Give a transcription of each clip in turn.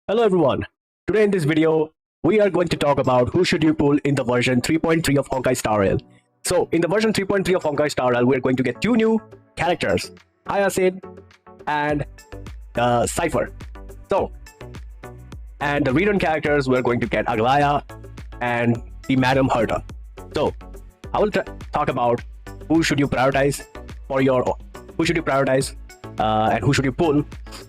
Hello everyone. Today in this video, we are going to talk about who should you pull in the version 3.3 of Honkai Star Rail. So in the version 3.3 of Honkai Star Rail, we're going to get two new characters, Hayasin and Cipher. And the rerun characters, we're going to get Aglaea and the Madam Herta. So I will talk about who should you prioritize and who should you pull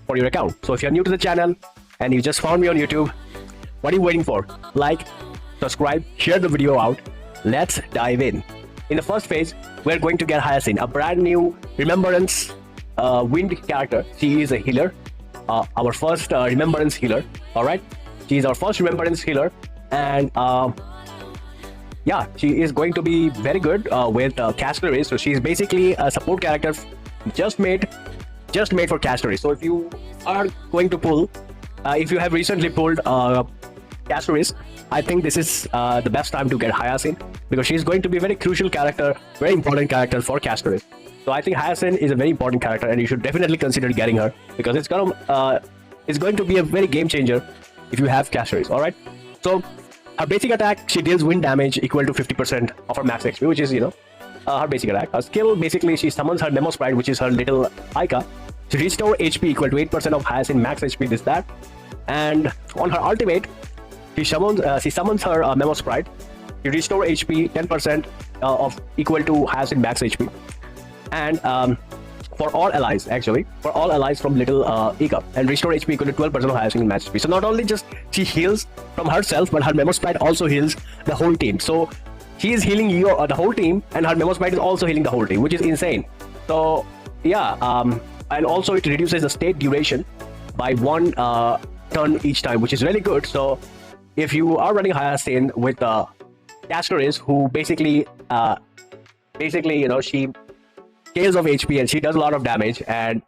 for your account. So if you're new to the channel and you just found me on YouTube, what are you waiting for? Like, subscribe, share the video out. Let's dive in. In the first phase, we're going to get Hayasin, a brand new Remembrance wind character. She is a healer, our first Remembrance healer. All right, she is our first Remembrance healer, and yeah, she is going to be very good with Castorice. So she's basically a support character just made for Castorice. So if you are going to pull, if you have recently pulled Castorice, I think this is the best time to get Hayasin, because she's going to be a very crucial character, very important character for Castorice. So I think Hayasin is a very important character, and you should definitely consider getting her, because it's going to be a very game changer if you have Castorice. All right. So her basic attack, she deals wind damage equal to 50% of her max XP, which is her basic attack. Her skill, basically, she summons her Memo Sprite, which is her little Ica, to restore HP equal to 8% of Hayasin max HP. This that. And on her ultimate, she summons her Memo Sprite to restore HP 10% of equal to Hayasin max HP, and for all allies, from little Ica, and restore HP equal to 12% of Hayasin max HP. So not only just she heals from herself, but her Memo Sprite also heals the whole team. So she is healing the whole team, and her Memo Sprite is also healing the whole team, which is insane. So yeah, and also it reduces the state duration by one turn each time, which is really good. So if you are running Hayasin with Castorice, who basically she scales of HP and she does a lot of damage, and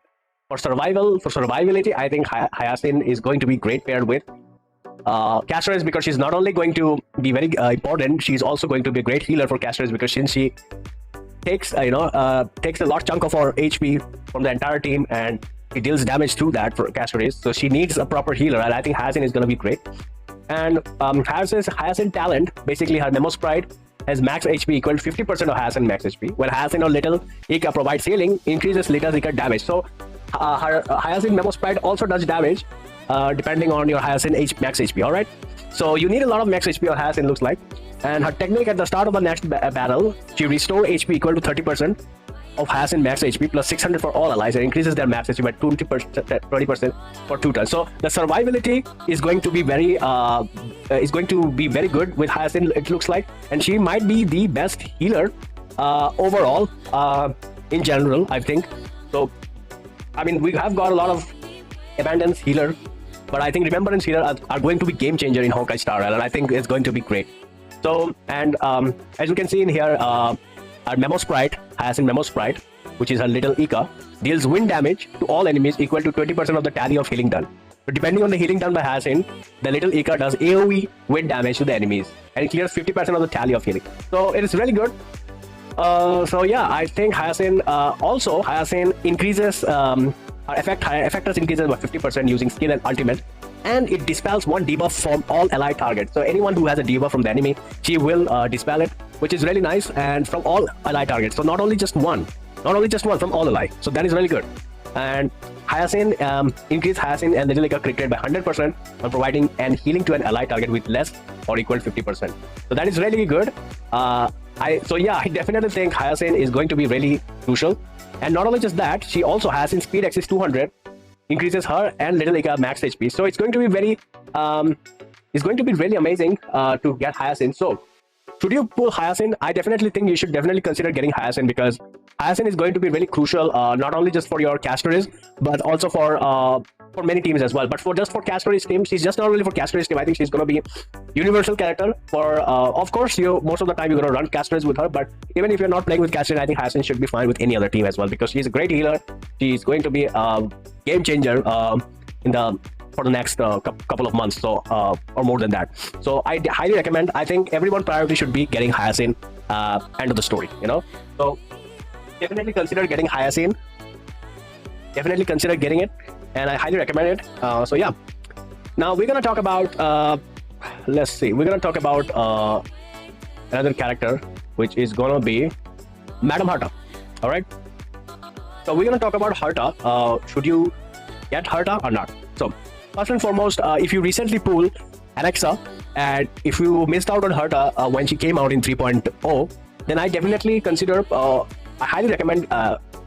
for survivability, I think Hayasin is going to be great paired with Castorice, because she's not only going to be very important, she's also going to be a great healer for Castorice, because since she takes a large chunk of our HP from the entire team, and he deals damage through that for Castorice. So she needs a proper healer, and I think Hayasin is going to be great. And Hayasin talent, basically her Memo Sprite has max HP equal to 50% of Hayasin max HP, while Hayasin or Little Ica provides healing, increases Little Ica damage. So her Hayasin Memo Sprite also does damage depending on your Hayasin max HP. All right, so you need a lot of max HP on Hayasin, looks like. And her technique, at the start of the next battle, she restores HP equal to 30% of Hayasin max HP plus 600 for all allies, and increases their max HP by 20% for 2 turns. So the survivability is going to be very good with Hayasin, it looks like, and she might be the best healer overall in general, I think. So I mean, we have got a lot of abundance healer, but I think Remembrance healer are going to be game changer in Honkai Star Rail, and I think it's going to be great. So, and as you can see in here, our Memo Sprite, Hayasin Memo Sprite, which is her little Ica, deals wind damage to all enemies equal to 20% of the tally of healing done. So depending on the healing done by Hayasin, the little Ica does AoE wind damage to the enemies, and it clears 50% of the tally of healing. So it is really good. So yeah, I think Hayasin increases her effectors increases by 50% using skill and ultimate, and it dispels one debuff from all allied targets. So anyone who has a debuff from the enemy, she will dispel it, which is really nice, and from all allied targets. So not only just one from all allied. So that is really good. And Hayasin increase Hayasin and Little Ica crit rate by 100% on providing and healing to an allied target with less or equal to 50%. So that is really good. I definitely think Hayasin is going to be really crucial. And not only just that, she also has in speed axis 200, increases her and Little Ica max HP. So it's going to be really amazing to get Hayasin. So should you pull Hayasin? I definitely think you should definitely consider getting Hayasin, because Hayasin is going to be really crucial, not only just for your Castorice, but also for many teams as well. But for Castorice team, she's just not only for Castorice team. I think she's going to be universal character for of course, most of the time you're going to run Castorice with her, but even if you're not playing with Castorice, I think Hayasin should be fine with any other team as well, because she's a great healer. She's going to be a game changer for the next couple of months, so or more than that. So I highly recommend. I think everyone priority should be getting Hayasin end of the story, so definitely consider getting Hayasin. Definitely consider getting it, and I highly recommend it. So yeah, Now we're gonna talk about let's see, we're gonna talk about another character, which is gonna be Madam Herta. All right, so we're gonna talk about Herta. Should you get Herta or not? So first and foremost, if you recently pulled Anaxa and if you missed out on Herta when she came out in 3.0, then I definitely consider, I highly recommend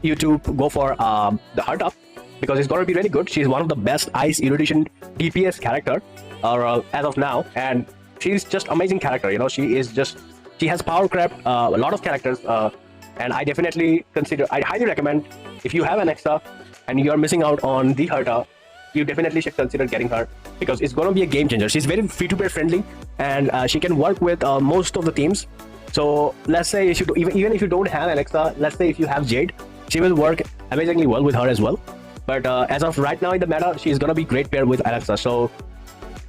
you to go for the Herta, because it's going to be really good. She's one of the best ice erudition DPS character as of now, and she's just amazing character. You know, she has power crept a lot of characters, and I highly recommend, if you have Anaxa and you're missing out on the Herta, you definitely should consider getting her, because it's going to be a game changer. She's very free-to-play friendly, and she can work with most of the teams. So let's say even if you don't have Anaxa, let's say if you have Jade, she will work amazingly well with her as well. But as of right now in the meta, she's going to be great pair with Anaxa. So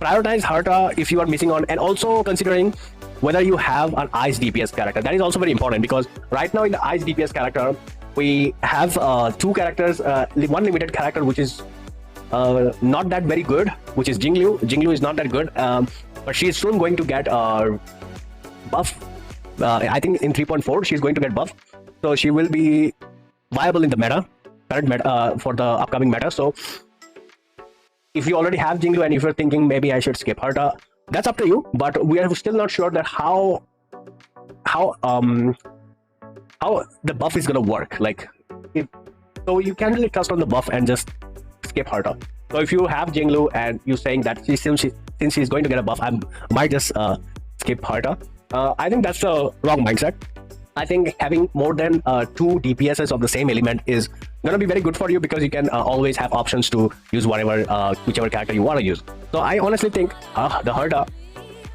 prioritize Herta if you are missing on, and also considering whether you have an ice DPS character. That is also very important, because right now in the ice DPS character, we have two characters, one limited character which is not that very good, which is Jingliu. Jingliu is not that good, but she is soon going to get buff. I think in 3.4 she's going to get buff, so she will be viable in the current meta for the upcoming meta. So if you already have Jingliu and if you're thinking maybe I should skip Herta, that's up to you. But we are still not sure that how the buff is gonna work. So you can't really trust on the buff and just skip Herta. So if you have Jingliu and you're saying that since she's going to get a buff, I might just skip Herta, I think that's a wrong mindset. I think having more than 2 DPSs of the same element is gonna be very good for you, because you can always have options to use whichever character you want to use. So I honestly think the Herta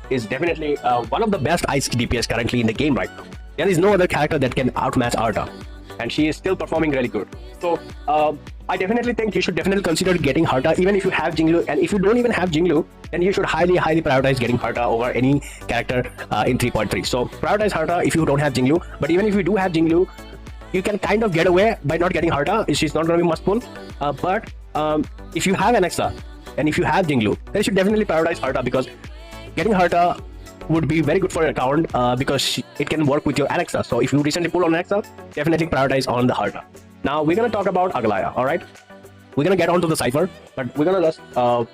is definitely one of the best ice DPS currently in the game right now. There is no other character that can outmatch Herta, and she is still performing really good. So I definitely think you should definitely consider getting Herta, even if you have Jingliu. And if you don't even have Jingliu, then you should highly prioritize getting Herta over any character in 3.3. So prioritize Herta if you don't have Jingliu. But even if you do have Jingliu, you can kind of get away by not getting Herta. She's not going to be must pull. But if you have Anaxa and if you have Jingliu, then you should definitely prioritize Herta, because getting Herta would be very good for your account, because it can work with your Anaxa. So if you recently pulled on Anaxa, definitely prioritize on the Herta. Now we're going to talk about Aglaea. All right, we're going to get on to the Cipher, but we're going to just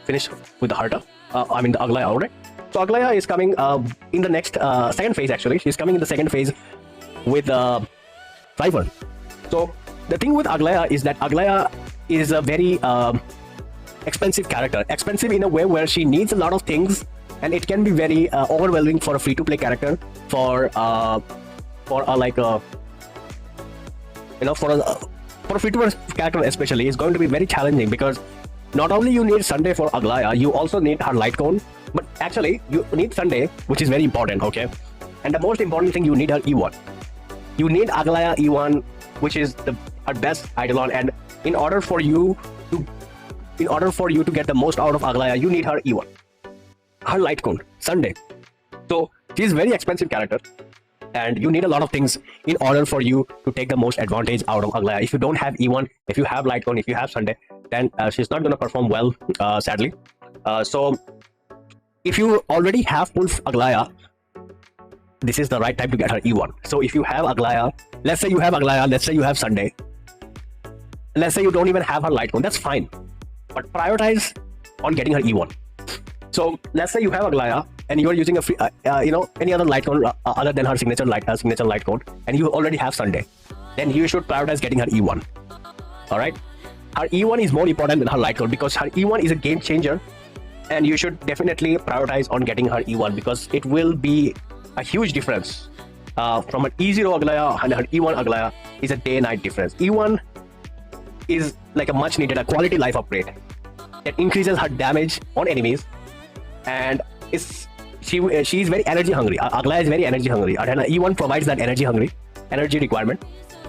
finish with the Herta. I mean the Aglaea. All right, so Aglaea is coming in the next second phase. Actually, she's coming in the second phase with Cipher. So the thing with Aglaea is that Aglaea is a very expensive character. Expensive in a way where she needs a lot of things, and it can be very overwhelming for a free-to-play character. For a free-to-play character especially, is going to be very challenging, because not only you need Sunday for Aglaea, you also need her light cone. But actually, you need Sunday, which is very important. Okay, and the most important thing, you need her E1. You need Aglaea E1, which is her best Eidolon, and in order for you to get the most out of Aglaea, you need her E1, her light cone, Sunday. So she's a very expensive character, and you need a lot of things in order for you to take the most advantage out of Aglaea. If you don't have E1, if you have light cone, if you have Sunday, then she's not going to perform well, sadly. So if you already have full Aglaea, this is the right time to get her E1. So if you have Aglaea, let's say you have Aglaea, let's say you have Sunday, let's say you don't even have her light cone, that's fine, but prioritize on getting her E1. So let's say you have Aglaea and you are using a free, any other light cone other than her signature light cone, and you already have Sunday, then you should prioritize getting her E1. All right, her E1 is more important than her light cone, because her E1 is a game changer, and you should definitely prioritize on getting her E1, because it will be a huge difference from an E0 Aglaea and her E1 Aglaea is a day-night difference. E1 is like a much needed, a quality life upgrade that increases her damage on enemies, and she is very energy hungry. Aglaea is very energy hungry, and E1 provides that energy requirement.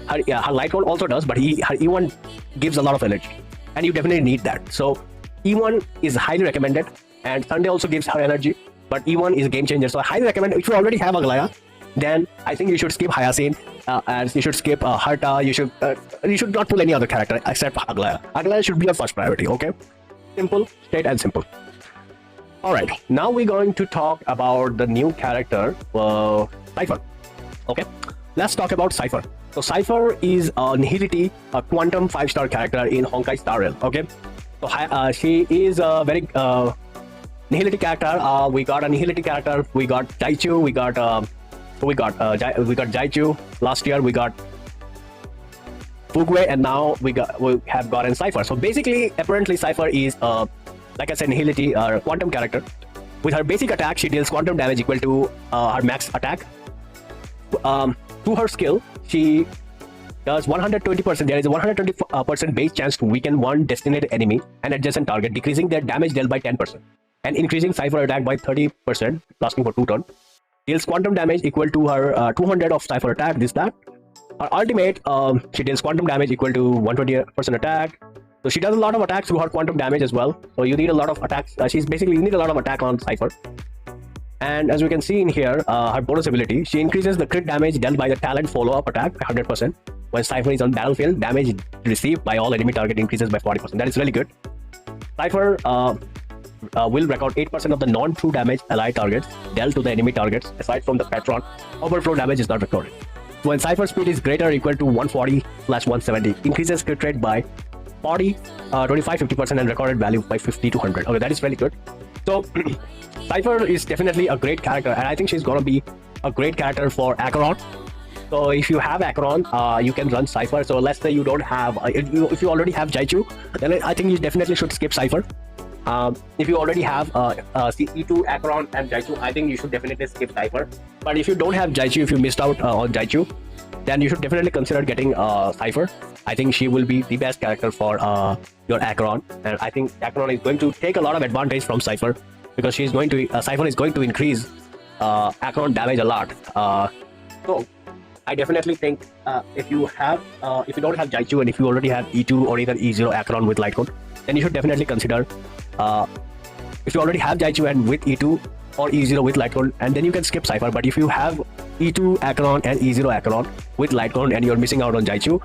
Her light cone also does, but her E1 gives a lot of energy, and you definitely need that. So E1 is highly recommended, and Sunday also gives her energy, but E1 is a game changer. So I highly recommend, if you already have Aglaea, then I think you should skip Hayasin, and you should skip Herta. You should not pull any other character except Aglaea. Aglaea should be your first priority. Okay, simple, straight and simple. Alright, now we're going to talk about the new character, Cipher. Okay, let's talk about Cipher. So Cipher is a Nihility, a quantum 5-star character in Honkai Star Rail. Okay, so she is a very Nihility character. We got a Nihility character. We got Jaichu. We got Jaichu. Last year we got Fugwe, and now we have gotten Cipher. So basically, apparently Cipher is like I said, Nihility quantum character. With her basic attack, she deals quantum damage equal to her max attack. To her skill, she does 120%. There is a 120% base chance to weaken one designated enemy and adjacent target, decreasing their damage dealt by 10%, and increasing Cipher attack by 30%, lasting for 2 turns. Deals quantum damage equal to her 200 of Cipher attack. Her ultimate, she deals quantum damage equal to 120% attack. So she does a lot of attacks through her quantum damage as well. So you need a lot of attacks. You need a lot of attack on Cipher. And as we can see in here, her bonus ability, she increases the crit damage dealt by the talent follow-up attack by 100%. When Cipher is on battlefield, damage received by all enemy target increases by 40%. That is really good. Cipher will record 8% of the non-true damage allied targets dealt to the enemy targets. Aside from the Patron, overflow damage is not recorded. When Cipher speed is greater or equal to 140/170, increases crit rate by 40, 25, 50% and recorded value by 50 to 100. Okay, that is really good. So Cipher is definitely a great character, and I think she's gonna be a great character for Acheron. So if you have Acheron, you can run Cipher. So let's say you don't have, if you already have Jaichu, then I think you definitely should skip Cipher. If you already have E2, Acheron and Jaichu, I think you should definitely skip Cipher. But if you don't have Jaichu, if you missed out on Jaichu, then you should definitely consider getting Cipher. I think she will be the best character for your Acheron, and I think Acheron is going to take a lot of advantage from Cipher, because Cipher is going to increase Acheron damage a lot. So I definitely think if you don't have Jaichu, and if you already have E2 or even E0 Acheron with Light Cone, then you should definitely consider. If you already have Jaichu and with E2 or E0 with Light Cone, and then you can skip Cipher. But if you have E2 Acheron and E0 Acheron with Light Cone and you're missing out on Jaichu,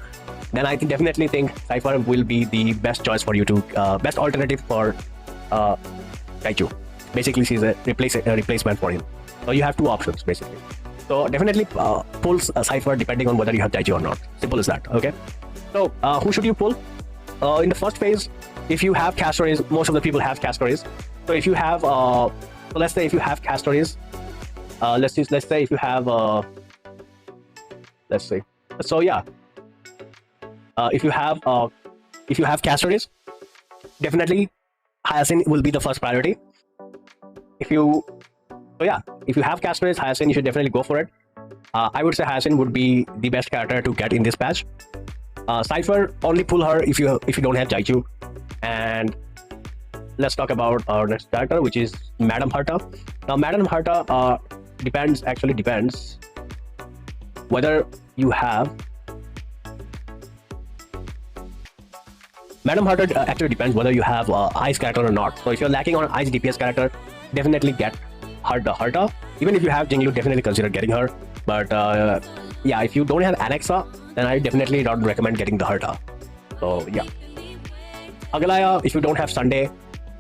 then I definitely think Cipher will be the best choice for you to best alternative for Jaichu. Basically, she's a replacement for him. So you have 2 options basically. So definitely pull Cipher depending on whether you have Jaichu or not. Simple as that. Okay. So who should you pull? In the first phase, if you have Castorice, most of the people have Castorice. So if you have, so let's say if you have Castorice, let's say if you have, let's say, so yeah, if you have Castorice, definitely Hayasin will be the first priority. If you have Castorice, Hayasin, you should definitely go for it. I would say Hayasin would be the best character to get in this patch. Cipher, only pull her if you don't have Jaichu. And let's talk about our next character, which is Madam Herta. Now Madam Herta depends whether you have Madam Herta actually depends whether you have Ice character or not. So if you're lacking on Ice DPS character, definitely get Herta. Even if you have Jinglu, definitely consider getting her. But yeah, if you don't have Anaxa, then I definitely don't recommend getting the Herta. So yeah. Aglaea, if you don't have Sunday,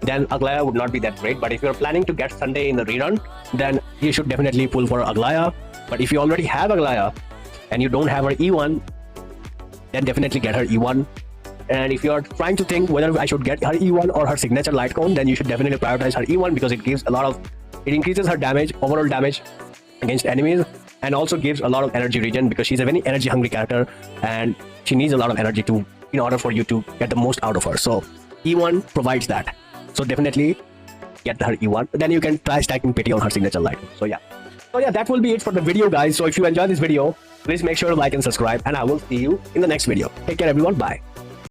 then Aglaea would not be that great. But if you're planning to get Sunday in the rerun, then you should definitely pull for Aglaea. But if you already have Aglaea and you don't have her E1, then definitely get her E1. And if you're trying to think whether I should get her E1 or her signature Light Cone, then you should definitely prioritize her E1, because it increases her damage, overall damage against enemies, and also gives a lot of energy regen, because she's a very energy hungry character and she needs a lot of energy in order for you to get the most out of her. So E1 provides that. So definitely get her E1. Then you can try stacking pity on her signature Light. So yeah, that will be it for the video, guys. So if you enjoyed this video, please make sure to like and subscribe, and I will see you in the next video. Take care everyone. Bye.